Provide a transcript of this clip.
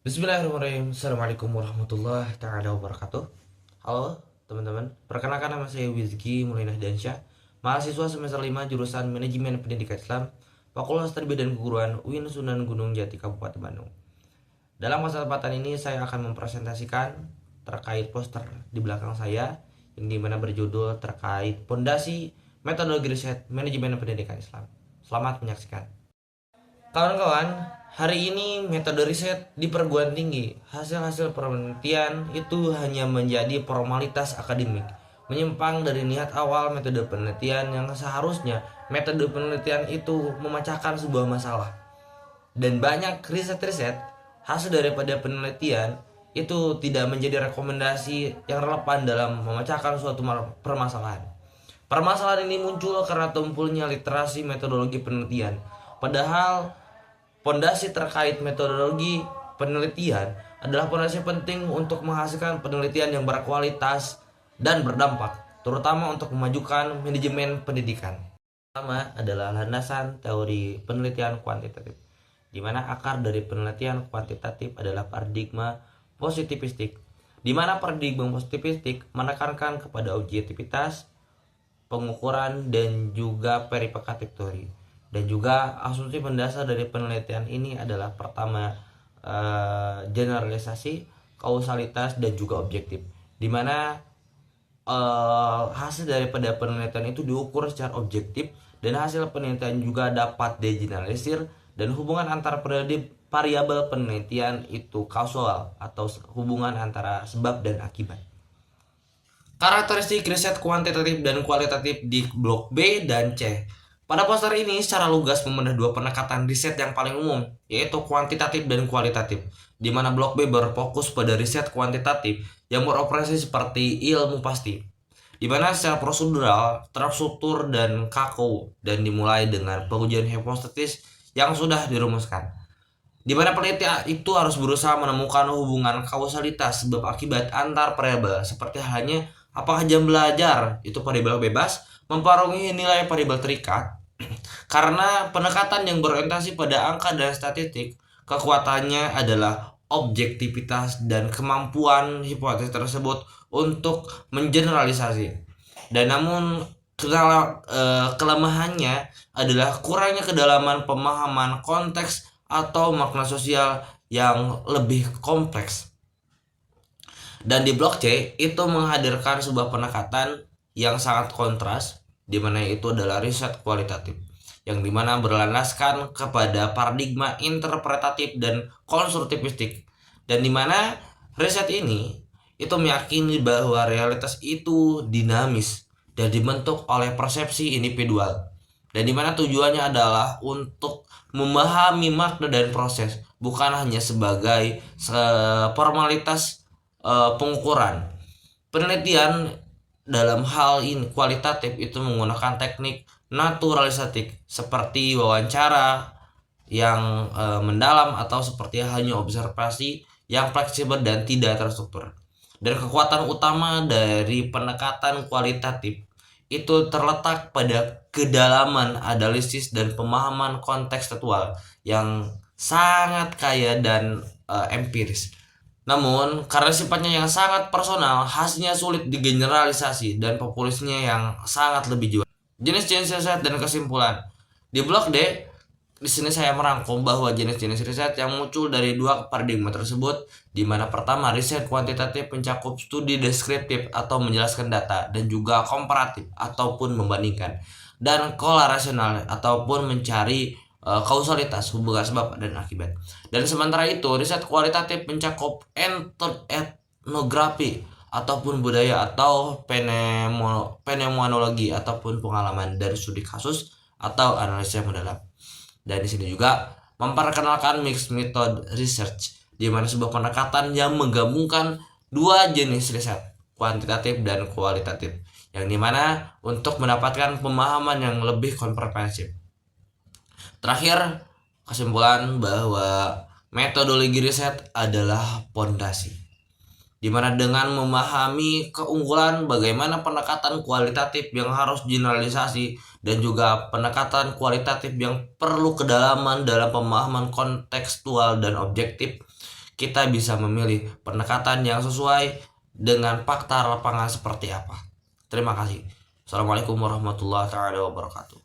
Bismillahirrahmanirrahim. Assalamualaikum warahmatullahi taala wabarakatuh. Halo teman-teman, perkenalkan nama saya Wizky Mulinah Dansyah, mahasiswa semester 5 jurusan Manajemen Pendidikan Islam, Fakultas Tarbiyah dan Keguruan UIN Sunan Gunung Jati Kabupaten Bandung. Dalam kesempatan ini saya akan mempresentasikan terkait poster di belakang saya yang dimana berjudul terkait Pondasi Metodologi Riset Manajemen Pendidikan Islam. Selamat menyaksikan. Kawan-kawan, hari ini metode riset di perguruan tinggi, hasil-hasil penelitian itu hanya menjadi formalitas akademik, menyimpang dari niat awal metode penelitian yang seharusnya metode penelitian itu memecahkan sebuah masalah. Dan banyak riset-riset hasil daripada penelitian itu tidak menjadi rekomendasi yang relevan dalam memecahkan suatu permasalahan. Permasalahan ini muncul karena tumpulnya literasi metodologi penelitian. Padahal pondasi terkait metodologi penelitian adalah pondasi penting untuk menghasilkan penelitian yang berkualitas dan berdampak, terutama untuk memajukan manajemen pendidikan. Pertama adalah landasan teori penelitian kuantitatif, di mana akar dari penelitian kuantitatif adalah paradigma positivistik, di mana paradigma positivistik menekankan kepada objektivitas, pengukuran, dan juga verifikatif teori. Dan juga asumsi mendasar dari penelitian ini adalah pertama, generalisasi, kausalitas, dan juga objektif, dimana hasil daripada penelitian itu diukur secara objektif dan hasil penelitian juga dapat digeneralisir, dan hubungan antara variabel penelitian itu kausal atau hubungan antara sebab dan akibat. Karakteristik riset kuantitatif dan kualitatif di blok B dan C. Pada poster ini secara lugas membedah dua pendekatan riset yang paling umum, yaitu kuantitatif dan kualitatif, di mana blok B berfokus pada riset kuantitatif yang beroperasi seperti ilmu pasti, di mana secara prosedural, terstruktur, dan kaku, dan dimulai dengan pengujian hipotesis yang sudah dirumuskan, di mana penelitian itu harus berusaha menemukan hubungan kausalitas sebab akibat antar variabel, seperti halnya apakah jam belajar itu variabel bebas mempengaruhi nilai variabel terikat. Karena pendekatan yang berorientasi pada angka dan statistik, kekuatannya adalah objektivitas dan kemampuan hipotesis tersebut untuk mengeneralisasi. Dan namun kelemahannya adalah kurangnya kedalaman pemahaman konteks atau makna sosial yang lebih kompleks. Dan di blok C itu menghadirkan sebuah pendekatan yang sangat kontras, di mana itu adalah riset kualitatif, yang dimana berlandaskan kepada paradigma interpretatif dan konstruktivistik, dan dimana riset ini itu meyakini bahwa realitas itu dinamis dan dibentuk oleh persepsi individual, dan dimana tujuannya adalah untuk memahami makna dan proses, bukan hanya sebagai formalitas pengukuran. Penelitian dalam hal ini kualitatif itu menggunakan teknik naturalisatik seperti wawancara yang mendalam atau seperti hanya observasi yang fleksibel dan tidak terstruktur. Dan kekuatan utama dari pendekatan kualitatif itu terletak pada kedalaman analisis dan pemahaman konteks tekstual yang sangat kaya dan empiris. Namun, karena sifatnya yang sangat personal, hasilnya sulit digeneralisasi dan populisnya yang sangat lebih jual. Jenis-jenis riset dan kesimpulan. Di blok D, di sini saya merangkum bahwa jenis-jenis riset yang muncul dari dua paradigma tersebut, di mana pertama riset kuantitatif mencakup studi deskriptif atau menjelaskan data, dan juga komparatif ataupun membandingkan, dan korelasional ataupun mencari kausalitas, hubungan sebab dan akibat. Dan sementara itu riset kualitatif mencakup etnografi ataupun budaya atau fenomenologi ataupun pengalaman dari studi kasus atau analisis mendalam. Dan di sini juga memperkenalkan mixed method research, di mana sebuah pendekatan yang menggabungkan dua jenis riset, kuantitatif dan kualitatif, yang dimana untuk mendapatkan pemahaman yang lebih komprehensif. Terakhir, kesimpulan bahwa metodologi riset adalah pondasi, di mana dengan memahami keunggulan bagaimana pendekatan kualitatif yang harus generalisasi dan juga pendekatan kualitatif yang perlu kedalaman dalam pemahaman kontekstual dan objektif, kita bisa memilih pendekatan yang sesuai dengan fakta lapangan seperti apa. Terima kasih. Assalamualaikum warahmatullahi wabarakatuh.